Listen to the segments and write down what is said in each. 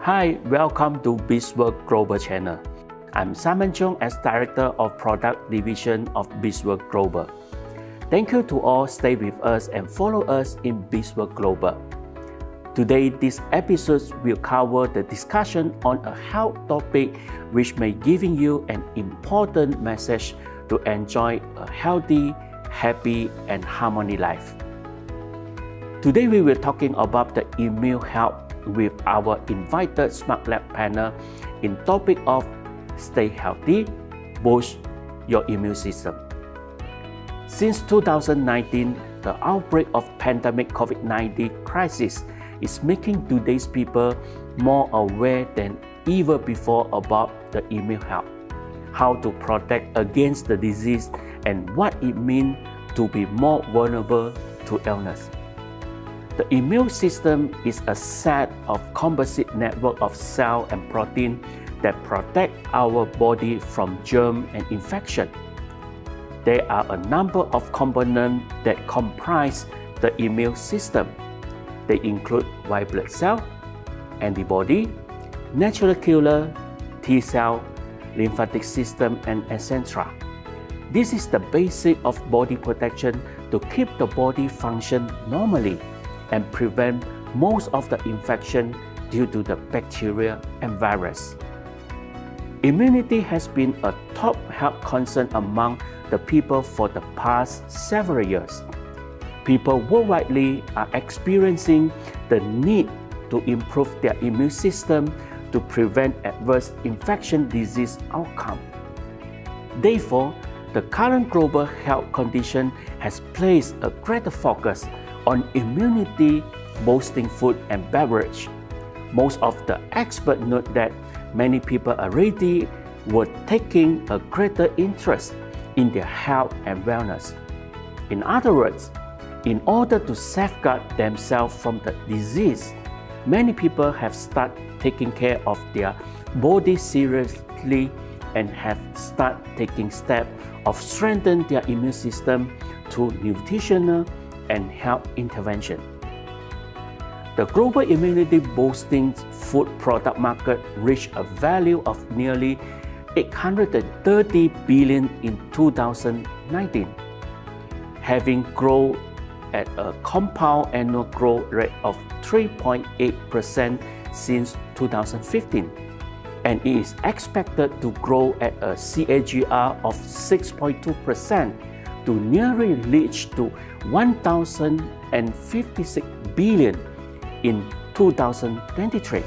Hi, welcome to Bzzworld Global Channel. I'm Simon Chung as Director of Product Division of Bzzworld Global. Thank you to all stay with us and follow us in Bzzworld Global. Today, this episode will cover the discussion on a health topic which may giving you an important message to enjoy a healthy, happy, and harmony life. Today, we will talking about the immune health with our invited Smart Lab panel in topic of stay healthy, boost your immune system. Since 2019, the outbreak of pandemic COVID-19 crisis is making today's people more aware than ever before about the immune health, how to protect against the disease, and what it means to be more vulnerable to illness. The immune system is a set of composite network of cells and proteins that protect our body from germ and infection. There are a number of components that comprise the immune system. They include white blood cell, antibody, natural killer, T cell, lymphatic system, and etc. This is the basic of body protection to keep the body function normally and prevent most of the infection due to the bacteria and virus. Immunity has been a top health concern among the people for the past several years. People worldwide are experiencing the need to improve their immune system to prevent adverse infection disease outcome. Therefore, the current global health condition has placed a greater focus on immunity boosting food and beverage. Most of the experts note that many people already were taking a greater interest in their health and wellness. In other words, in order to safeguard themselves from the disease, many people have started taking care of their body seriously and have started taking steps of strengthening their immune system through nutritional and health intervention. The global immunity boosting food product market reached a value of nearly $830 billion in 2019, having grown at a compound annual growth rate of 3.8% since 2015, and it is expected to grow at a CAGR of 6.2% to nearly reach to $1,056 billion in 2023.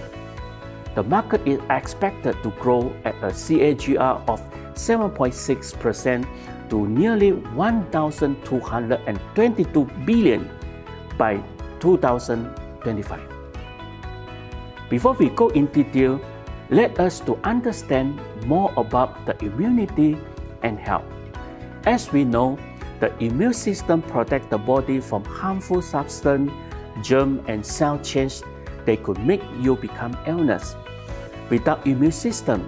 The market is expected to grow at a CAGR of 7.6% to nearly $1,222 billion by 2025. Before we go in detail, let us to understand more about the immunity and health. As we know, the immune system protects the body from harmful substances, germ, and cell change that could make you become illness. Without immune system,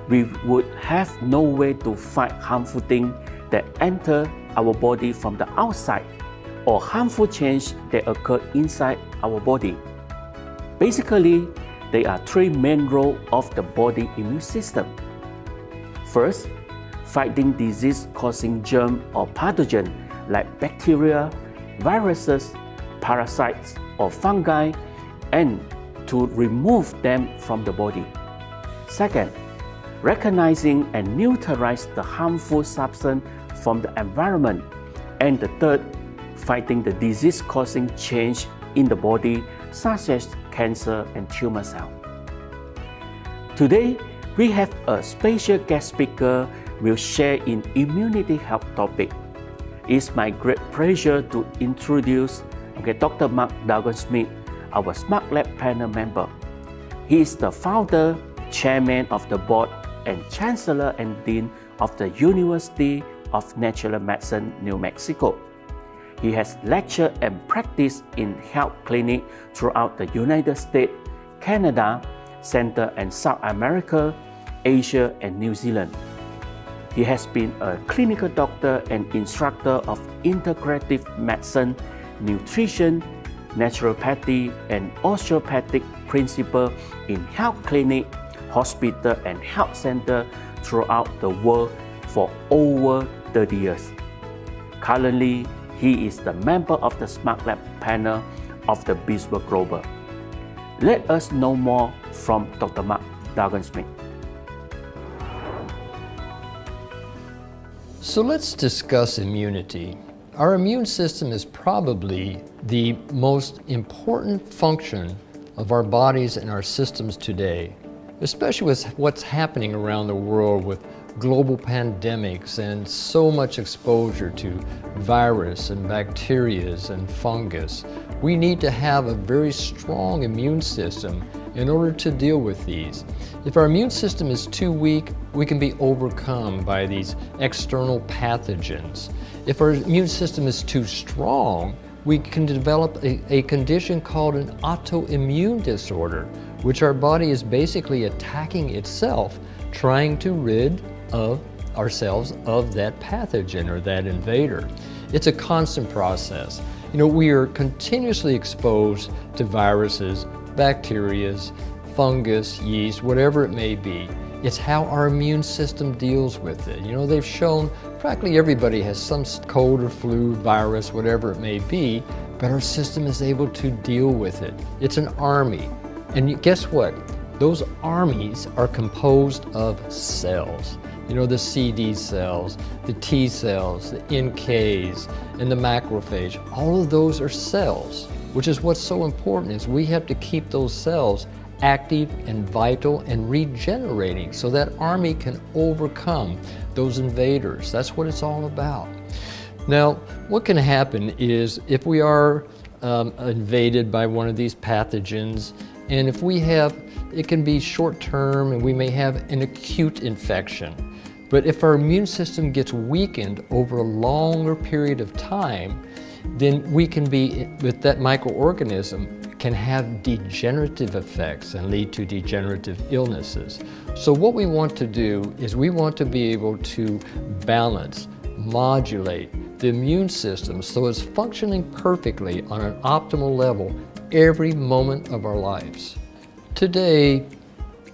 we would have no way to fight harmful things that enter our body from the outside or harmful change that occur inside our body. Basically, there are three main roles of the body immune system. First, fighting disease-causing germ or pathogen like bacteria, viruses, parasites, or fungi, and to remove them from the body. Second, recognizing and neutralize the harmful substance from the environment. And the third, fighting the disease-causing change in the body, such as cancer and tumor cell. Today, we have a special guest speaker will share in immunity health topic. It's my great pleasure to introduce Dr. Mark Dargan, our Smart Lab panel member. He is the founder, chairman of the board, and chancellor and dean of the University of Natural Medicine, New Mexico. He has lectured and practiced in health clinics throughout the United States, Canada, Central and South America, Asia, and New Zealand. He has been a clinical doctor and instructor of integrative medicine, nutrition, naturopathy, and osteopathic principles in health clinic, hospital, and health center throughout the world for over 30 years. Currently, he is the member of the Smart Lab panel of the Bzzworld Global. Let us know more from Dr. Mark Dargan Smith. So let's discuss immunity. Our immune system is probably the most important function of our bodies and our systems today, especially with what's happening around the world with global pandemics and so much exposure to virus and bacteria and fungus. We need to have a very strong immune system in order to deal with these. If our immune system is too weak, we can be overcome by these external pathogens. If our immune system is too strong, we can develop a condition called an autoimmune disorder, which our body is basically attacking itself, trying to rid of ourselves of that pathogen or that invader. It's a constant process. We are continuously exposed to viruses, bacteria, fungus, yeast, whatever it may be. It's how our immune system deals with it. They've shown practically everybody has some cold or flu, virus, whatever it may be, but our system is able to deal with it. It's an army. And guess what? Those armies are composed of cells. The CD cells, the T cells, the NKs, and the macrophage. All of those are cells, which is what's so important is we have to keep those cells active and vital and regenerating so that army can overcome those invaders. That's what it's all about. Now, what can happen is if we are invaded by one of these pathogens, and if we have, it can be short-term and we may have an acute infection. But if our immune system gets weakened over a longer period of time, then we can be, with that microorganism, can have degenerative effects and lead to degenerative illnesses. So what we want to do is we want to be able to balance, modulate the immune system so it's functioning perfectly on an optimal level every moment of our lives. Today,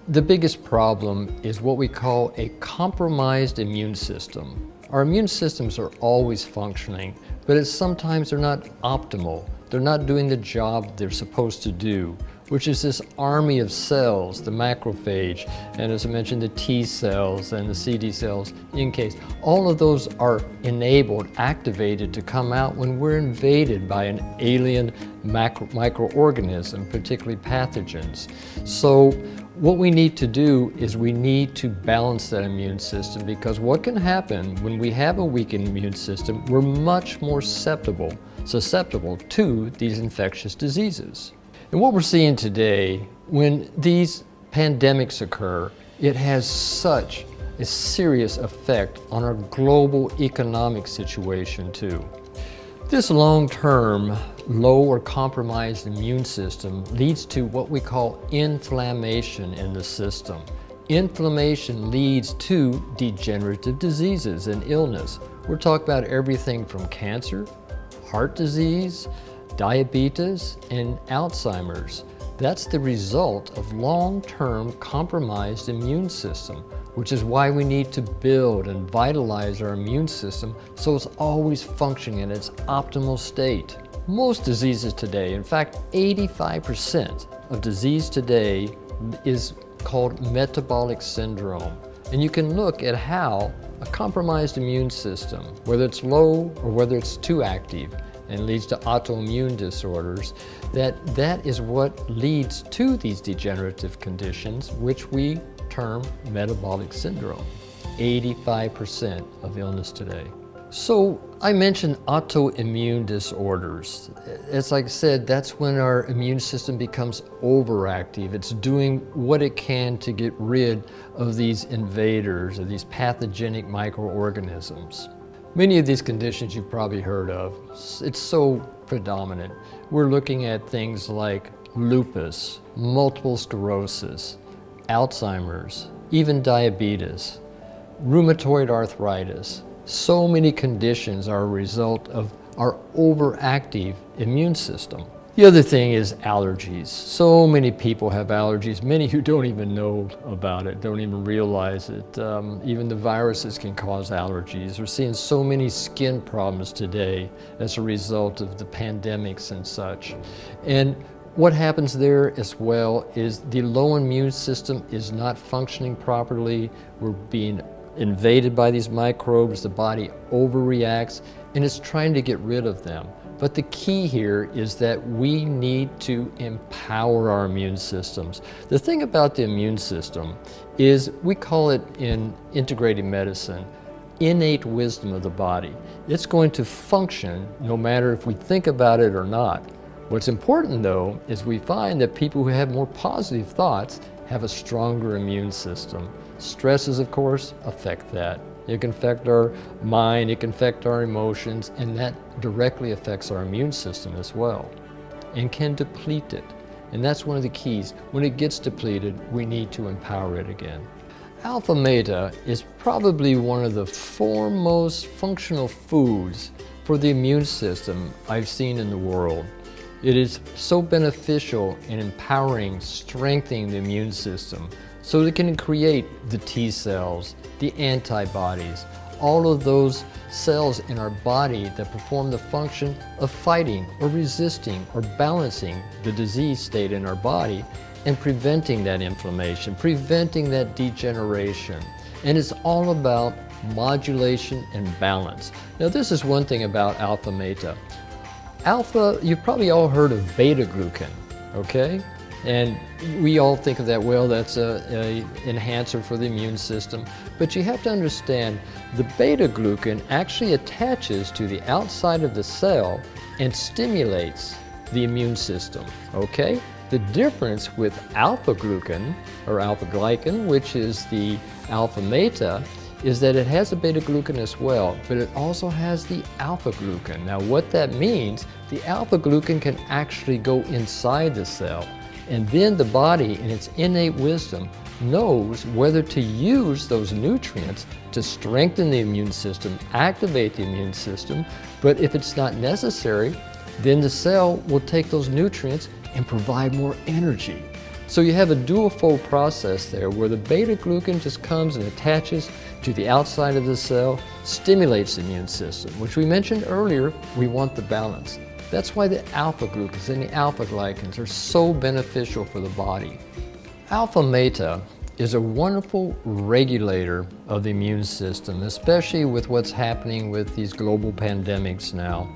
the biggest problem is what we call a compromised immune system. Our immune systems are always functioning, but sometimes they're not optimal. They're not doing the job they're supposed to do, which is this army of cells, the macrophage, and as I mentioned, the T cells and the CD cells, NKs. All of those are enabled, activated to come out when we're invaded by an alien microorganism, particularly pathogens. So what we need to do is we need to balance that immune system, because what can happen when we have a weakened immune system, we're much more susceptible to these infectious diseases. And what we're seeing today, when these pandemics occur, it has such a serious effect on our global economic situation too. This long-term, low or compromised immune system leads to what we call inflammation in the system. Inflammation leads to degenerative diseases and illness. We're talking about everything from cancer, heart disease, diabetes, and Alzheimer's. That's the result of long-term compromised immune system, which is why we need to build and vitalize our immune system so it's always functioning in its optimal state. Most diseases today, in fact 85% of disease today is called metabolic syndrome. And you can look at how a compromised immune system, whether it's low or whether it's too active, and leads to autoimmune disorders, that is what leads to these degenerative conditions, which we term metabolic syndrome. 85% of illness today. So I mentioned autoimmune disorders. As I said, that's when our immune system becomes overactive. It's doing what it can to get rid of these invaders, of these pathogenic microorganisms. Many of these conditions you've probably heard of. It's so predominant. We're looking at things like lupus, multiple sclerosis, Alzheimer's, even diabetes, rheumatoid arthritis. So many conditions are a result of our overactive immune system. The other thing is allergies. So many people have allergies, many who don't even know about it, don't even realize it. Even the viruses can cause allergies. We're seeing so many skin problems today as a result of the pandemics and such. And what happens there as well is the low immune system is not functioning properly. We're being invaded by these microbes, the body overreacts, and it's trying to get rid of them. But the key here is that we need to empower our immune systems. The thing about the immune system is, we call it in integrated medicine, innate wisdom of the body. It's going to function no matter if we think about it or not. What's important though is we find that people who have more positive thoughts have a stronger immune system. Stresses, of course, affect that. It can affect our mind, it can affect our emotions, and that directly affects our immune system as well, and can deplete it. And that's one of the keys. When it gets depleted, we need to empower it again. Alphameta is probably one of the foremost functional foods for the immune system I've seen in the world. It is so beneficial in empowering, strengthening the immune system, so it can create the T cells, the antibodies, all of those cells in our body that perform the function of fighting or resisting or balancing the disease state in our body and preventing that inflammation, preventing that degeneration. And it's all about modulation and balance. Now, this is one thing about Alphameta. Alpha, you've probably all heard of beta-glucan, okay? And we all think of that, well, that's an enhancer for the immune system. But you have to understand, the beta-glucan actually attaches to the outside of the cell and stimulates the immune system, okay? The difference with alpha-glucan, or alpha-glycan, which is the Alphameta, is that it has a beta-glucan as well, but it also has the alpha-glucan. Now what that means, the alpha-glucan can actually go inside the cell. And then the body, in its innate wisdom, knows whether to use those nutrients to strengthen the immune system, activate the immune system, but if it's not necessary, then the cell will take those nutrients and provide more energy. So you have a dual-fold process there where the beta-glucan just comes and attaches to the outside of the cell, stimulates the immune system, which we mentioned earlier, we want the balance. That's why the alpha-glucans and the alpha-glycans are so beneficial for the body. Alphameta is a wonderful regulator of the immune system, especially with what's happening with these global pandemics now.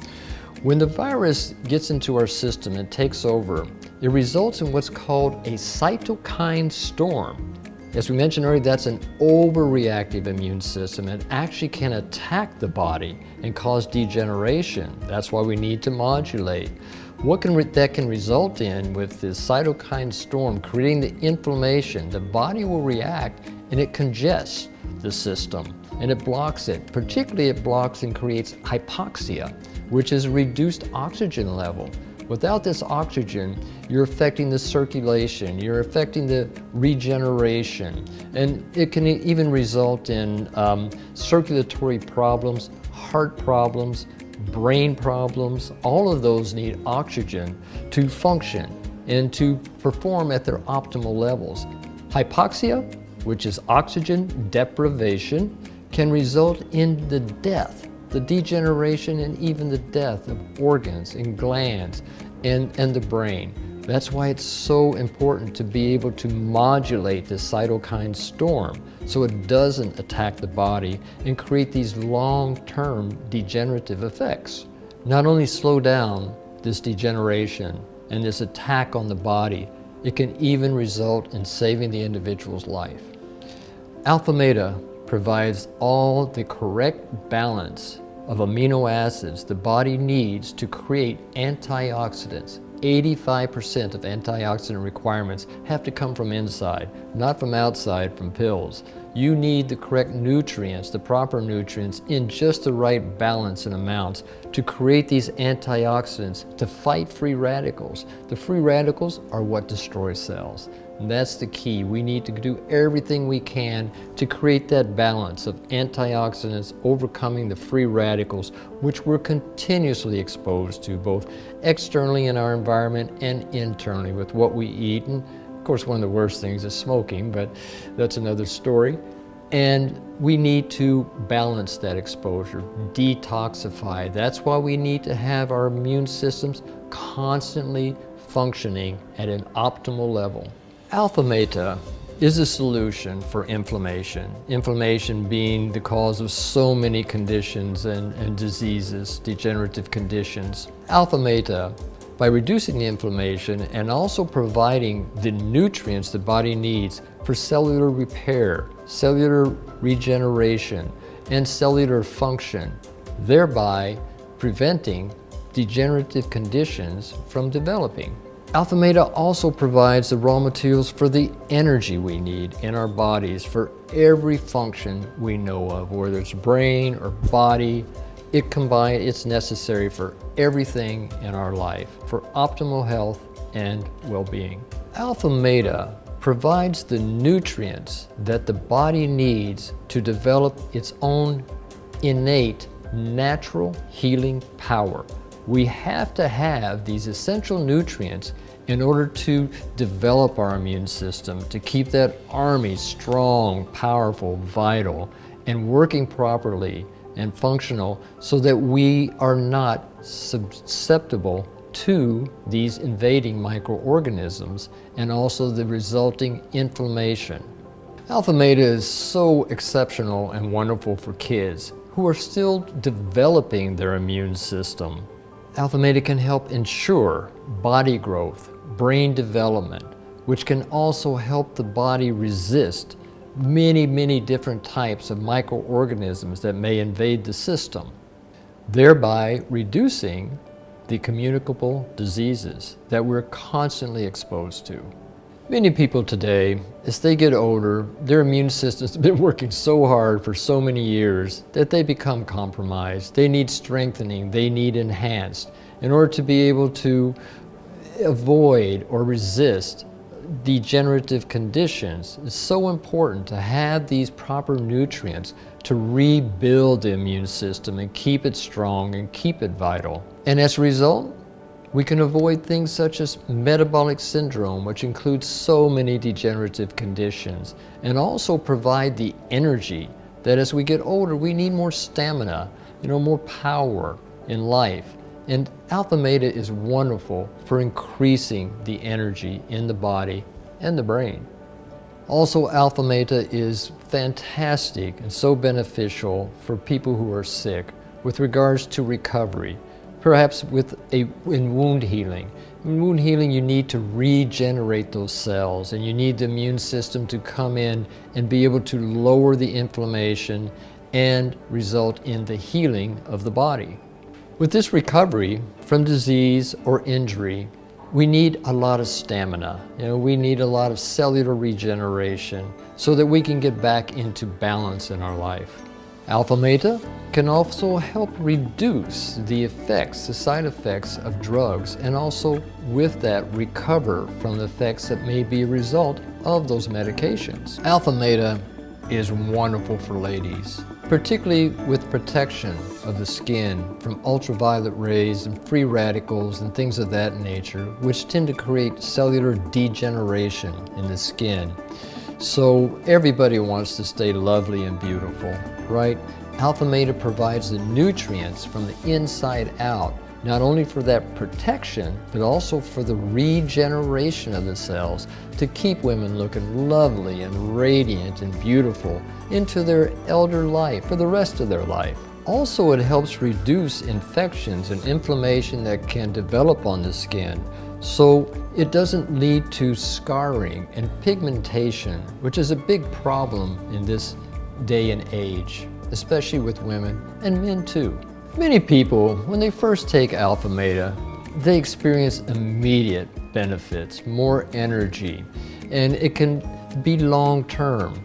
When the virus gets into our system and takes over, it results in what's called a cytokine storm. As we mentioned earlier, that's an overreactive immune system and actually can attack the body and cause degeneration. That's why we need to modulate. What that can result in with this cytokine storm, creating the inflammation, the body will react and it congests the system and it blocks it. Particularly it blocks and creates hypoxia, which is a reduced oxygen level. Without this oxygen, you're affecting the circulation, you're affecting the regeneration, and it can even result in circulatory problems, heart problems, brain problems. All of those need oxygen to function and to perform at their optimal levels. Hypoxia, which is oxygen deprivation, can result in the death, the degeneration and even the death of organs and glands and the brain. That's why it's so important to be able to modulate the cytokine storm so it doesn't attack the body and create these long-term degenerative effects. Not only slow down this degeneration and this attack on the body, it can even result in saving the individual's life. Alphameta provides all the correct balance of amino acids the body needs to create antioxidants. 85% of antioxidant requirements have to come from inside, not from outside from pills. You need the correct nutrients, the proper nutrients, in just the right balance and amounts to create these antioxidants to fight free radicals. The free radicals are what destroy cells. And that's the key. We need to do everything we can to create that balance of antioxidants overcoming the free radicals, which we're continuously exposed to, both externally in our environment and internally with what we eat. And of course, one of the worst things is smoking, but that's another story. And we need to balance that exposure, detoxify. That's why we need to have our immune systems constantly functioning at an optimal level. Alphameta is a solution for inflammation. Inflammation being the cause of so many conditions and diseases, degenerative conditions. Alphameta, by reducing the inflammation and also providing the nutrients the body needs for cellular repair, cellular regeneration, and cellular function, thereby preventing degenerative conditions from developing. Alphameta also provides the raw materials for the energy we need in our bodies for every function we know of, whether it's brain or body. It's necessary for everything in our life for optimal health and well-being. Alphameta provides the nutrients that the body needs to develop its own innate natural healing power. We have to have these essential nutrients in order to develop our immune system, to keep that army strong, powerful, vital, and working properly and functional so that we are not susceptible to these invading microorganisms and also the resulting inflammation. Alphameta is so exceptional and wonderful for kids who are still developing their immune system. Alphameta can help ensure body growth, brain development, which can also help the body resist many different types of microorganisms that may invade the system, thereby reducing the communicable diseases that we're constantly exposed to. Many people today, as they get older, their immune systems have been working so hard for so many years that they become compromised. They need strengthening, they need enhanced in order to be able to avoid or resist degenerative conditions. It's so important to have these proper nutrients to rebuild the immune system and keep it strong and keep it vital. And as a result, we can avoid things such as metabolic syndrome, which includes so many degenerative conditions, and also provide the energy that as we get older, we need more stamina, more power in life. And Alphameta is wonderful for increasing the energy in the body and the brain. Also, Alphameta is fantastic and so beneficial for people who are sick with regards to recovery, perhaps in wound healing. In wound healing, you need to regenerate those cells, and you need the immune system to come in and be able to lower the inflammation and result in the healing of the body. With this recovery from disease or injury, we need a lot of stamina. We need a lot of cellular regeneration so that we can get back into balance in our life. Alphameta can also help reduce the side effects of drugs, and also with that recover from the effects that may be a result of those medications. Alphameta is wonderful for ladies, particularly with protection of the skin from ultraviolet rays and free radicals and things of that nature, which tend to create cellular degeneration in the skin. So everybody wants to stay lovely and beautiful, right? Alphameta provides the nutrients from the inside out, not only for that protection, but also for the regeneration of the cells to keep women looking lovely and radiant and beautiful into their elder life, for the rest of their life. Also, it helps reduce infections and inflammation that can develop on the skin, so it doesn't lead to scarring and pigmentation, which is a big problem in this day and age, especially with women and men too. Many people, when they first take Alphameta, they experience immediate benefits, more energy, and it can be long-term.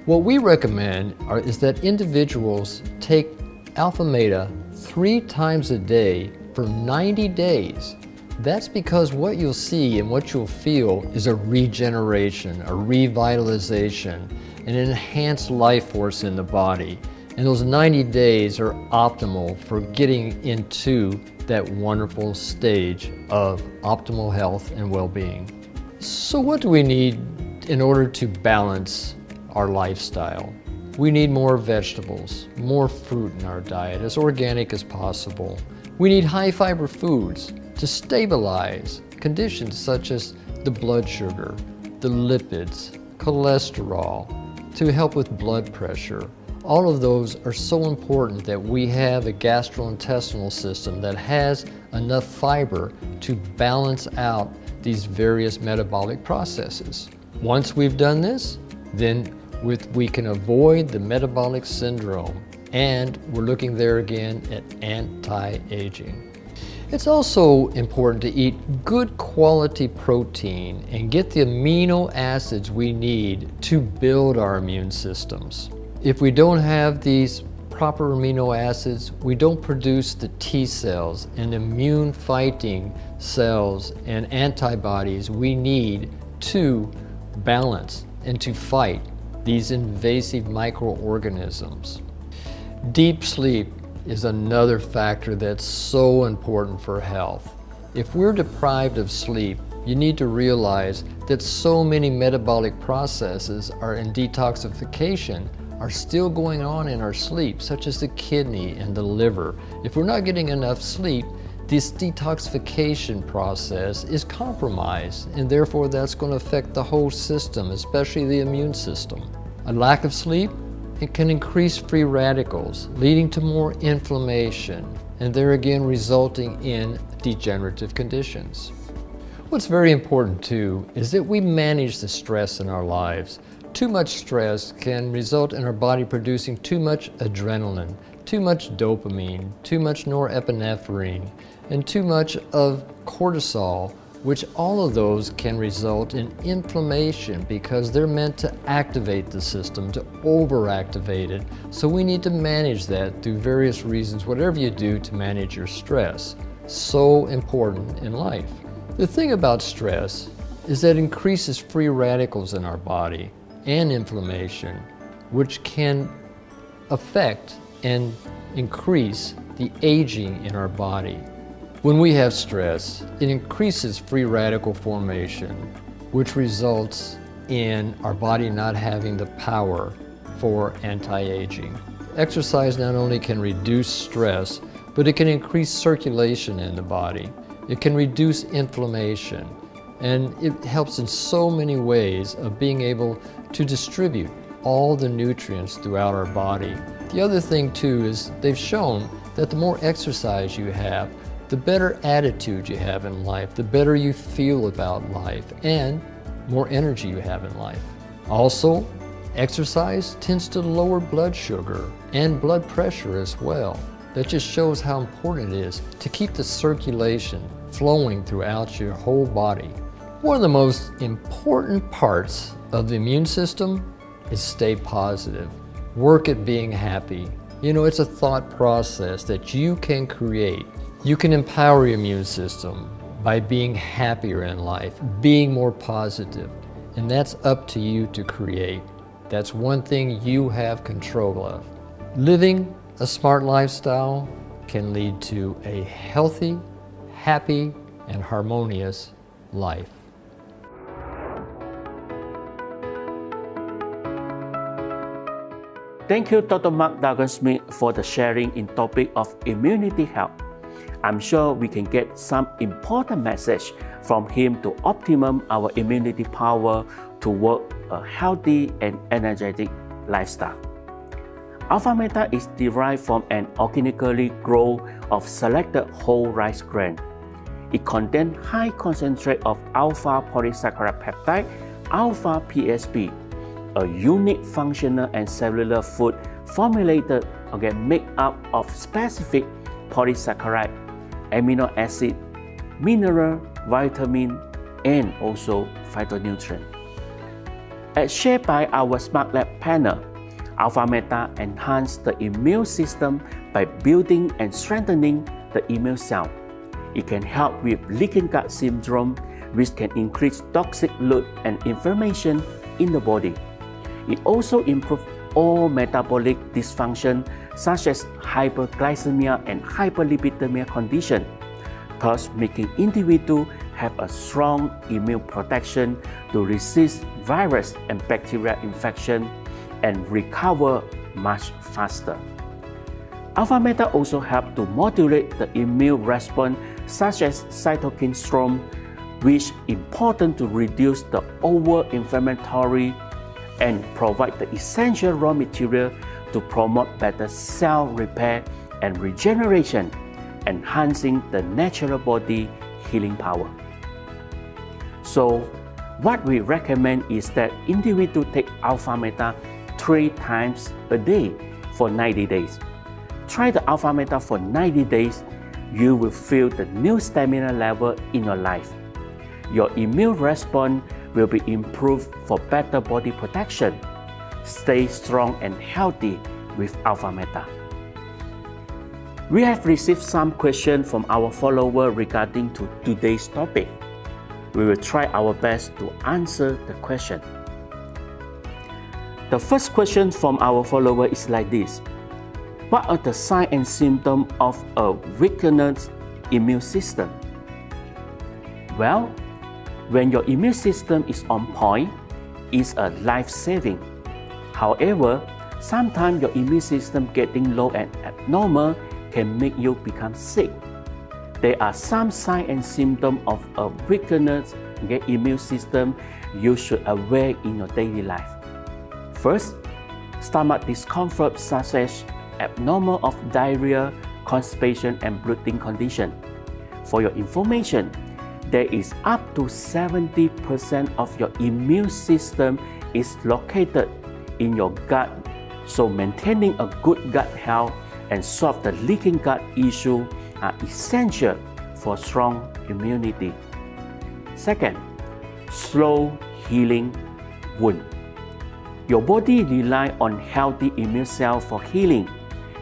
What we recommend is that individuals take Alphameta 3 times a day for 90 days. That's because what you'll see and what you'll feel is a regeneration, a revitalization, an enhanced life force in the body. And those 90 days are optimal for getting into that wonderful stage of optimal health and well-being. So what do we need in order to balance our lifestyle? We need more vegetables, more fruit in our diet, as organic as possible. We need high fiber foods to stabilize conditions such as the blood sugar, the lipids, cholesterol, to help with blood pressure. All of those are so important that we have a gastrointestinal system that has enough fiber to balance out these various metabolic processes. Once we've done this, then we can avoid the metabolic syndrome, and we're looking there again at anti-aging. It's also important to eat good quality protein and get the amino acids we need to build our immune systems. If we don't have these proper amino acids, we don't produce the T cells and immune fighting cells and antibodies we need to balance and to fight these invasive microorganisms. Deep sleep is another factor that's so important for health. If we're deprived of sleep, you need to realize that so many metabolic processes are in detoxification are still going on in our sleep, such as the kidney and the liver. If we're not getting enough sleep, this detoxification process is compromised, and therefore that's going to affect the whole system, especially the immune system. A lack of sleep, it can increase free radicals, leading to more inflammation, and there again resulting in degenerative conditions. What's very important too is that we manage the stress in our lives. Too much stress can result in our body producing too much adrenaline, too much dopamine, too much norepinephrine, and too much of cortisol, which all of those can result in inflammation because they're meant to activate the system, to overactivate it. So we need to manage that through various reasons, whatever you do to manage your stress. So important in life. The thing about stress is that it increases free radicals in our body and inflammation, which can affect and increase the aging in our body. When we have stress, it increases free radical formation, which results in our body not having the power for anti-aging. Exercise not only can reduce stress, but it can increase circulation in the body. It can reduce inflammation, and it helps in so many ways of being able to distribute all the nutrients throughout our body. The other thing too is they've shown that the more exercise you have, the better attitude you have in life, the better you feel about life, and more energy you have in life. Also, exercise tends to lower blood sugar and blood pressure as well. That just shows how important it is to keep the circulation flowing throughout your whole body. One of the most important parts of the immune system is stay positive. Work at being happy. You know, it's a thought process that you can create. You can empower your immune system by being happier in life, being more positive, and that's up to you to create. That's one thing you have control of. Living a smart lifestyle can lead to a healthy, happy, and harmonious life. Thank you, Dr. Mark Dargan Smith, for the sharing in topic of immunity health. I'm sure we can get some important message from him to optimum our immunity power to work a healthy and energetic lifestyle. Alphameta is derived from an organically grown of selected whole rice grain. It contains high concentrate of alpha polysaccharide peptide, alpha PSP, a unique functional and cellular food formulated made up of specific polysaccharide, amino acid, mineral, vitamin, and also phytonutrient. As shared by our Smart Lab panel, Alphameta enhances the immune system by building and strengthening the immune cell. It can help with leaking gut syndrome, which can increase toxic load and inflammation in the body. It also improves all metabolic dysfunction such as hyperglycemia and hyperlipidemia condition, thus making individuals have a strong immune protection to resist virus and bacterial infection and recover much faster. Alphameta also helps to modulate the immune response such as cytokine storm, which is important to reduce the over-inflammatory and provide the essential raw material to promote better cell repair and regeneration, enhancing the natural body healing power. So, what we recommend is that individuals take Alphameta 3 times a day for 90 days. Try the Alphameta for 90 days, you will feel the new stamina level in your life. Your immune response will be improved for better body protection. Stay strong and healthy with Alphameta. We have received some questions from our followers regarding to today's topic. We will try our best to answer the question. The first question from our follower is like this. What are the signs and symptoms of a weakened immune system? Well, when your immune system is on point, it's a life-saving. However, sometimes your immune system getting low and abnormal can make you become sick. There are some signs and symptoms of a weakened immune system you should aware in your daily life. First, stomach discomfort such as abnormal of diarrhea, constipation, and bloating condition. For your information, there is up to 70% of your immune system is located in your gut, so maintaining a good gut health and solve the leaking gut issue are essential for strong immunity. Second, slow healing wound. Your body relies on healthy immune cells for healing,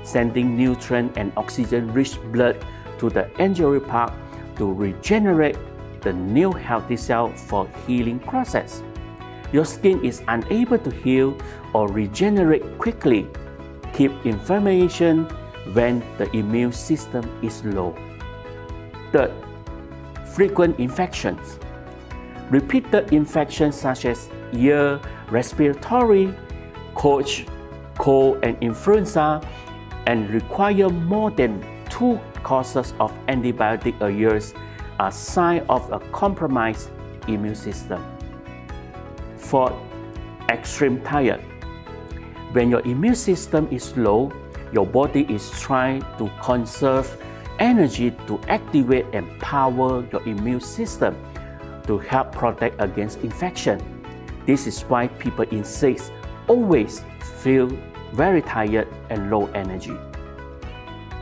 sending nutrient and oxygen-rich blood to the injured part to regenerate the new healthy cell for healing process. Your skin is unable to heal or regenerate quickly. Keep inflammation when the immune system is low. Third, frequent infections. Repeated infections such as ear, respiratory, cold and influenza, and require more than 2 courses of antibiotic a year are signs of a compromised immune system. Fourth, extreme tired. When your immune system is low, your body is trying to conserve energy to activate and power your immune system to help protect against infection. This is why people in sick always feel very tired and low energy.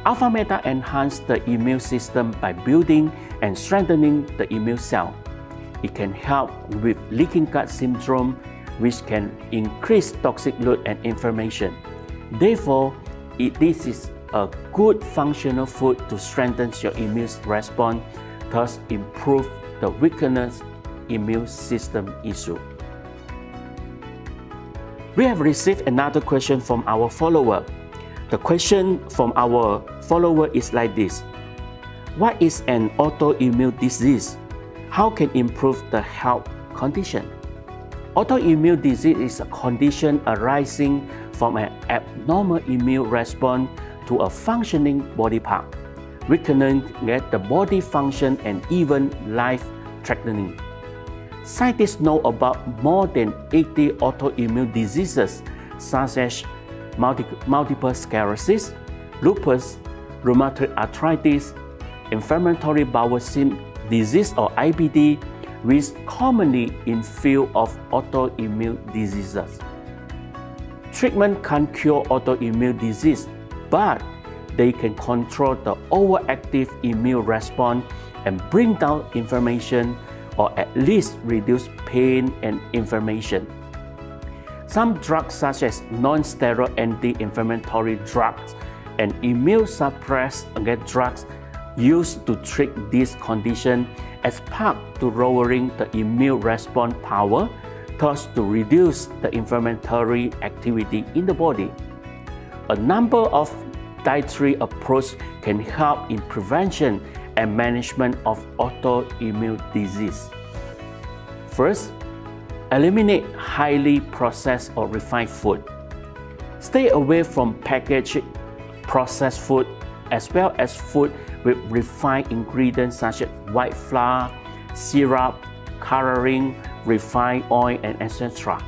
Alphameta enhances the immune system by building and strengthening the immune cell. It can help with leaking gut syndrome, which can increase toxic load and inflammation. Therefore, this is a good functional food to strengthen your immune response, thus improve the weakened immune system issue. We have received another question from our follower. The question from our follower is like this. What is an autoimmune disease? How can improve the health condition? Autoimmune disease is a condition arising from an abnormal immune response to a functioning body part, weakening the body function and even life-threatening. Scientists know about more than 80 autoimmune diseases such as multiple sclerosis, lupus, rheumatoid arthritis, inflammatory bowel disease or IBD, which commonly in field of autoimmune diseases. Treatment can't cure autoimmune disease, but they can control the overactive immune response and bring down inflammation or at least reduce pain and inflammation. Some drugs such as non-steroid anti-inflammatory drugs and immunosuppressant drugs used to treat this condition as part to lowering the immune response power, thus to reduce the inflammatory activity in the body. A number of dietary approaches can help in prevention and management of autoimmune disease. First, eliminate highly processed or refined food. Stay away from packaged processed food as well as food with refined ingredients such as white flour, syrup, coloring, refined oil, and etc.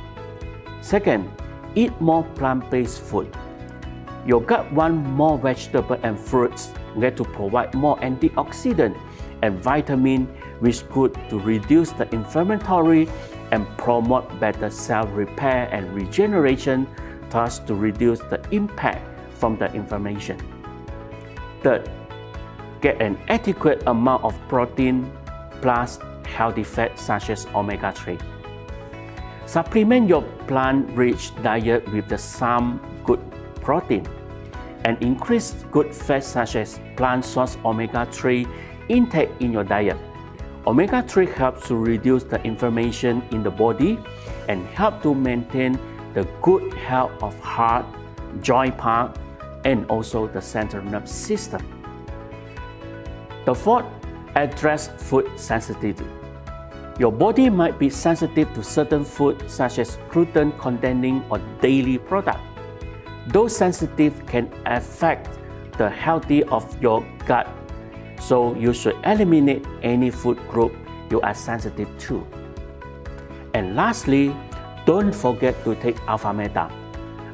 Second, eat more plant-based food. Your gut wants more vegetables and fruits to provide more antioxidants and vitamins, which good to reduce the inflammatory and promote better cell repair and regeneration, thus to reduce the impact from the inflammation. Third, get an adequate amount of protein plus healthy fats such as omega-3. Supplement your plant-rich diet with some good protein and increase good fats such as plant source omega-3 intake in your diet. Omega-3 helps to reduce the inflammation in the body and help to maintain the good health of heart, joint part, and also the central nervous system. The fourth, address food sensitivity. Your body might be sensitive to certain food such as gluten-containing or dairy product. Those sensitive can affect the health of your gut, so you should eliminate any food group you are sensitive to. And lastly, don't forget to take Alphameta.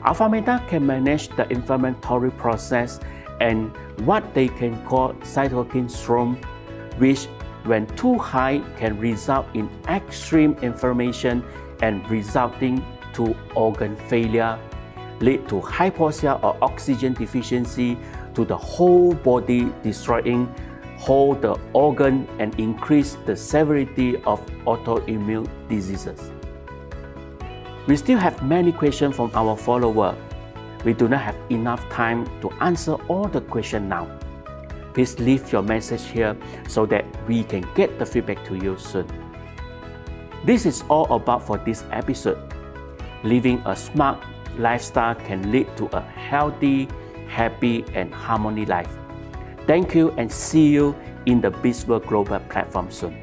Alphameta can manage the inflammatory process and what they can call cytokine storm, which when too high can result in extreme inflammation and resulting to organ failure, lead to hypoxia or oxygen deficiency to the whole body, destroying whole the organ and increase the severity of autoimmune diseases. We still have many questions from our followers. We do not have enough time to answer all the questions now. Please leave your message here so that we can get the feedback to you soon. This is all about for this episode. Living a smart lifestyle can lead to a healthy, happy, and harmony life. Thank you and see you in the Bzzworld Global platform soon.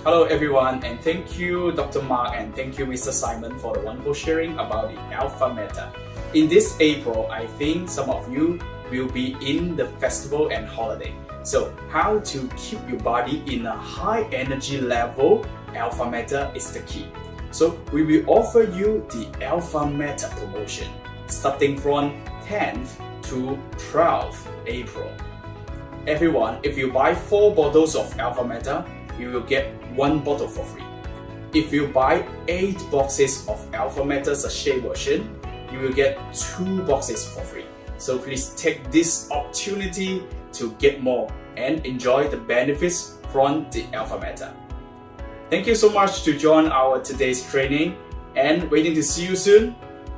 Hello everyone, and thank you Dr. Mark and thank you Mr. Simon for the wonderful sharing about the Alphameta. In this April, I think some of you will be in the festival and holiday. So how to keep your body in a high energy level, Alphameta is the key. So we will offer you the Alphameta promotion starting from 10th to 12th April. Everyone, if you buy 4 bottles of Alphameta, you will get 1 bottle for free. If you buy 8 boxes of Alphameta sachet version, you will get 2 boxes for free. So please take this opportunity to get more and enjoy the benefits from the Alphameta. Thank you so much to join our today's training and waiting to see you soon.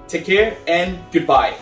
Take care and goodbye.